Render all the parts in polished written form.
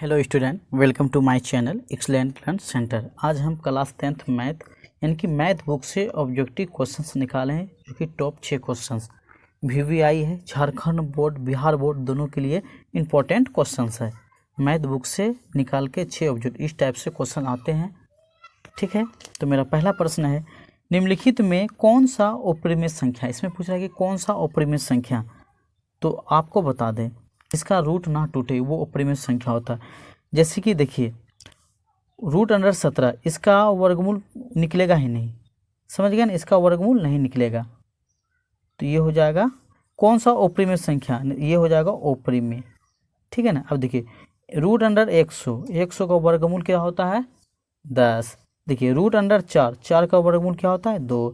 Hello student, welcome to my channel excellent learn centre. आज हम class 10th math यानी कि मैथ बुक से ऑब्जेक्टिव क्वेश्चंस निकाले हैं, जो कि टॉप 6 क्वेश्चंस VVI है, झारखंड बोर्ड, बिहार बोर्ड दोनों के लिए इम्पोर्टेंट क्वेश्चंस है। मैथ बुक से निकाल के 6 ऑब्जेक्टिव इस टाइप से क्वेश्चन आते हैं। ठीक है, तो मेरा पहला प्रश्न है, निम्नलिखित में कौन सा ऑप्रिमेय संख्या, इसमें पूछ रहा है कि कौन सा ऑप्रिमेय संख्या, तो आपको बता दें इसका रूट ना टूटे वो ऑप्रिमेय संख्या होता है। जैसे कि देखिए √17 इसका वर्गमूल निकलेगा ही नहीं, समझ गया ना, इसका वर्गमूल नहीं निकलेगा, तो ये हो जाएगा कौन सा ऑप्रिमेय संख्या, ये हो जाएगा ऑप्रिमेय। ठीक है ना। अब देखिए √100 का वर्गमूल क्या होता है 10। देखिए √4 का वर्गमूल क्या होता है 2।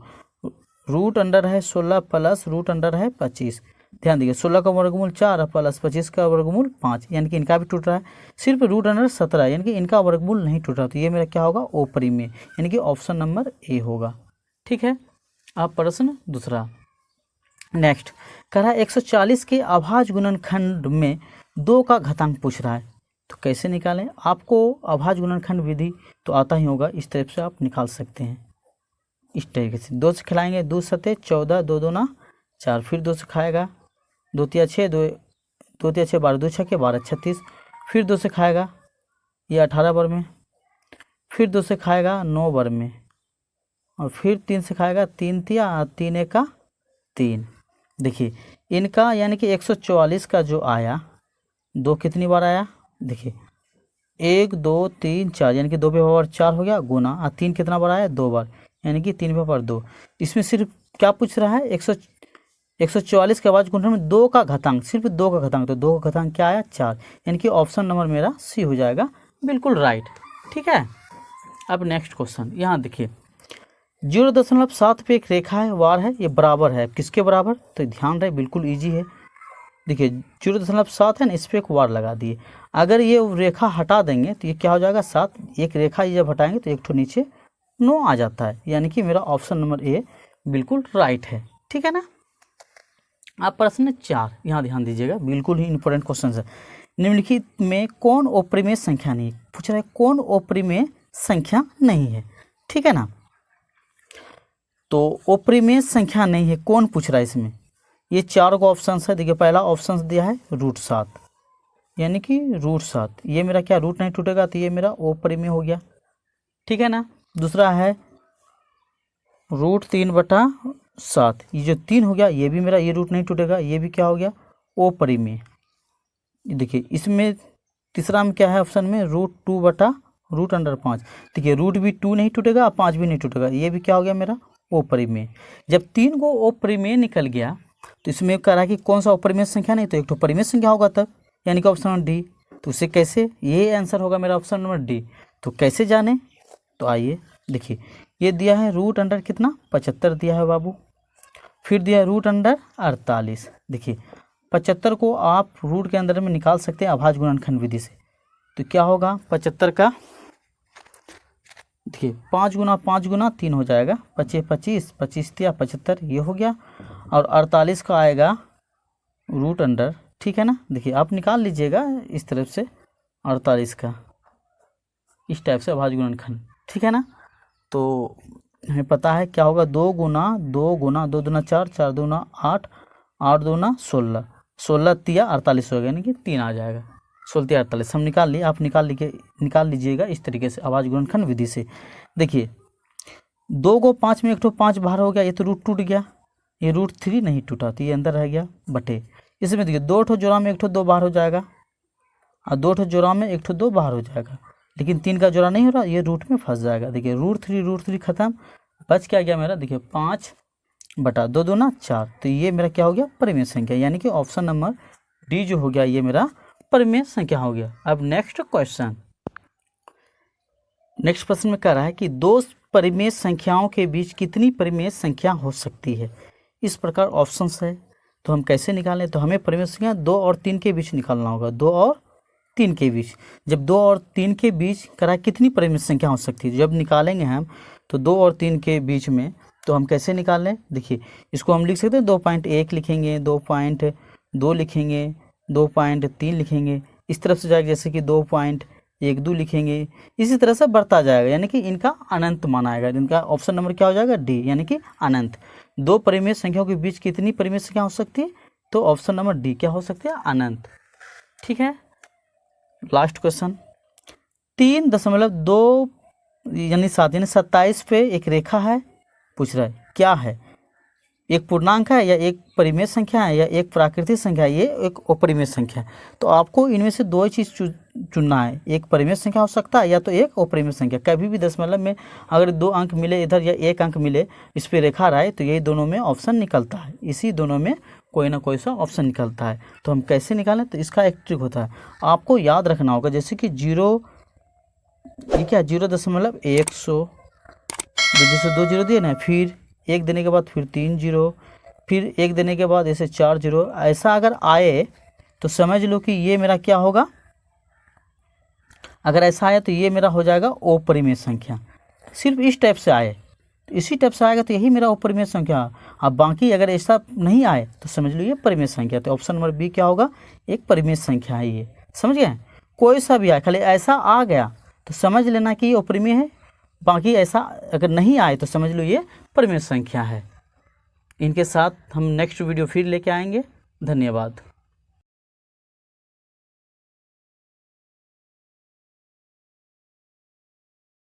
√16 प्लस √25, ध्यान दीजिए 16 का वर्गमूल 4 प्लस 25 का वर्गमूल 5, यानी कि इनका भी टूट रहा है। सिर्फ √17 यानी कि इनका वर्गमूल नहीं टूट रहा, तो ये मेरा क्या होगा ऑप्रिमेय, यानी कि ऑप्शन नंबर ए होगा। ठीक है। अब प्रश्न दूसरा, नेक्स्ट कह रहा है 140 के अभाज्य गुणनखंड में 2 का घातांक पूछ रहा है, तो कैसे निकालें। आपको अभाज्य गुणनखंड विधि तो आता ही होगा, इस टाइप से आप निकाल सकते हैं। इस तरीके से 2 से खिलाएंगे, 2 सते 14, 2 दूना 4, फिर 2 से खाएगा, 2 तिया 6, 2 तिया 6 12, 2 छक्के 12 36, फिर 2 से खाएगा ये 18 बार में, फिर 2 से खाएगा 9 बार में, और फिर 3 से खाएगा 3 तिया 3 एका 3। देखिए इनका यानी कि 144 का जो आया 2 कितनी बार आया, देखिए 1 2 3 4, यानी कि 2 पे पावर 4 हो गया गुना, और 3 कितना बार आया 2 बार, यानी कि 3 पे पावर 2। इसमें सिर्फ क्या पूछ रहा है 144 के अभाज्य गुणनखंड में 2 का घातांक, सिर्फ 2 का घातांक, तो 2 का घातांक क्या आया 4, यानी कि ऑप्शन नंबर मेरा सी हो जाएगा, बिल्कुल राइट। ठीक है। अब नेक्स्ट क्वेश्चन, यहाँ देखिए 0.7 पे एक रेखा है, वार है, ये बराबर है, किसके बराबर, तो ध्यान रहे बिल्कुल ईजी है। देखिए 0.7 है ना, इस पर एक वार लगा दिए, अगर ये रेखा हटा देंगे तो ये क्या हो जाएगा 7, एक रेखा ये जब हटाएंगे तो एक ठो नीचे 9 आ जाता है, यानी कि मेरा ऑप्शन नंबर ए बिल्कुल राइट है। ठीक है ना। आप प्रश्न 4 यहाँ ध्यान दीजिएगा, बिल्कुल ही इंपॉर्टेंट क्वेश्चन है। निम्नलिखित में कौन ऑप्रिमेय संख्या नहीं, पूछ रहा है कौन ऑप्रिमेय संख्या नहीं है। ठीक है ना, तो ऑप्रिमेय संख्या नहीं है कौन पूछ रहा है इसमें, ये 4 को ऑप्शन है। देखिए पहला ऑप्शन दिया है √7, यानी कि √7, ये मेरा क्या रूट नहीं टूटेगा, तो ये मेरा ऑप्रिमेय हो गया। ठीक है ना। दूसरा है √3/7, ये जो 3 हो गया, ये भी मेरा ये रूट नहीं टूटेगा, ये भी क्या हो गया ऑप्रिमेय। देखिए इसमें तीसरा में क्या है ऑप्शन में √2/√5, देखिए रूट भी 2 नहीं टूटेगा, 5 भी नहीं टूटेगा, ये भी क्या हो गया मेरा ऑप्रिमेय। जब 3 को ऑप्रिमेय निकल गया तो इसमें कह रहा है कि कौन सा ऑप्रिमेय संख्या नहीं, तो एक तो परिमेय संख्या होगा तब, यानी कि ऑप्शन नंबर डी। तो उससे कैसे, ये आंसर होगा मेरा ऑप्शन नंबर डी। तो कैसे जाने, तो आइए देखिए ये दिया है √अंडर कितना 75 दिया है बाबू, फिर दिया है √48। देखिए 75 को आप रूट के अंदर में निकाल सकते हैं अभाज्य गुणनखंड विधि से, तो क्या होगा 75 का, देखिए 5 गुना 5 गुना 3 हो जाएगा, 25 25 25 तिया 75, ये हो गया, और 48 का आएगा √अंडर। ठीक है ना। देखिए आप निकाल लीजिएगा इस तरफ से 48 का, इस टाइप से अभाज्य गुणनखंड। ठीक है ना। तो हमें पता है क्या होगा 2 गुना 2 गुना 2 दूना 4, 4 दूना 8, 8 दूना 16, 16 तिया 48 हो गया, यानी कि 3 आ जाएगा, 16 तिया 48 हम निकाल लिए, आप निकाल लीजिएगा इस तरीके से अभाज्य गुणनखंड विधि से। देखिए 2 को 5 में एक ठो 5 बाहर हो गया, ये तो रूट टूट गया, ये √3 नहीं टूटा, तो ये अंदर रह गया बटे। इसमें देखिए 2 ठो जोड़ा में एक ठो 2 बाहर हो जाएगा, और 2 ठो जोड़ा में एक ठो 2 बाहर हो जाएगा, लेकिन 3 का जोड़ा नहीं हो रहा, ये रूट में फंस जाएगा। देखिए √3 खत्म, बच क्या गया मेरा, देखिए 5/2 दूना 4, तो ये मेरा क्या हो गया परिमेय संख्या, यानी कि ऑप्शन नंबर डी जो हो गया ये मेरा परिमेय संख्या हो गया। अब नेक्स्ट क्वेश्चन, नेक्स्ट प्रश्न में कह रहा है कि 2 परिमेय संख्याओं के बीच कितनी परिमेय संख्या हो सकती है। इस प्रकार ऑप्शंस है, तो हम कैसे निकालें, तो हमें परिमेय संख्या 2 और 3 के बीच निकालना होगा, 2 और 3 के बीच। जब 2 और 3 के बीच करा कितनी परिमेय संख्या हो सकती है, जब निकालेंगे हम तो 2 और 3 के बीच में, तो हम कैसे निकाल लें, देखिए इसको हम लिख सकते हैं 2.1 लिखेंगे, 2.2 लिखेंगे, 2.3 लिखेंगे, इस तरफ से जाएगा, जैसे कि 2.12 लिखेंगे, इसी तरह से बढ़ता जाएगा, यानी कि इनका अनंत माना जाएगा। इनका ऑप्शन नंबर क्या हो जाएगा, डी, यानी कि अनंत। दो परिमेय संख्याओं के बीच कितनी परिमेय संख्या हो सकती है, तो ऑप्शन नंबर डी क्या हो सकती है, अनंत। ठीक है, लास्ट क्वेश्चन 3.2 यानी 7 यानी 27 पे एक रेखा है, पूछ रहा है क्या है, एक पूर्णांक है या एक परिमेय संख्या है या एक प्राकृतिक संख्या है, ये एक अपरिमेय संख्या है। तो आपको इनमें से दो ही चीज़ चुनना है, एक परिमेय संख्या हो सकता है या तो एक अपरिमेय संख्या। कभी भी दशमलव में अगर 2 अंक मिले इधर या 1 अंक मिले, इस पर रेखा रहे, तो यही दोनों में ऑप्शन निकलता है, इसी दोनों में कोई ना कोई सा ऑप्शन निकलता है। तो हम कैसे निकालें, तो इसका एक ट्रिक होता है, आपको याद रखना होगा, जैसे कि 0, ये क्या 0.100, जैसे 2 0 दिए ना, फिर 1 देने के बाद फिर 3 0, फिर 1 देने के बाद ऐसे 4 0, ऐसा अगर आए तो समझ लो कि ये मेरा क्या होगा, अगर ऐसा आया तो ये मेरा हो जाएगा अपरिमेय संख्या। सिर्फ इस टाइप से आए, तो इसी टाइप से आएगा तो यही मेरा अपरिमेय संख्या। अब बाकी अगर ऐसा नहीं आए तो समझ लो ये परिमेय संख्या। तो ऑप्शन नंबर बी क्या होगा, एक परिमेय संख्या है ये, समझ गए। कोई सा भी आए, खाली ऐसा आ गया तो समझ लेना कि ये अपरिमेय है, बाकी ऐसा अगर नहीं आए तो समझ लो ये परिमेय संख्या है। इनके साथ हम नेक्स्ट वीडियो फिर लेके आएंगे। धन्यवाद।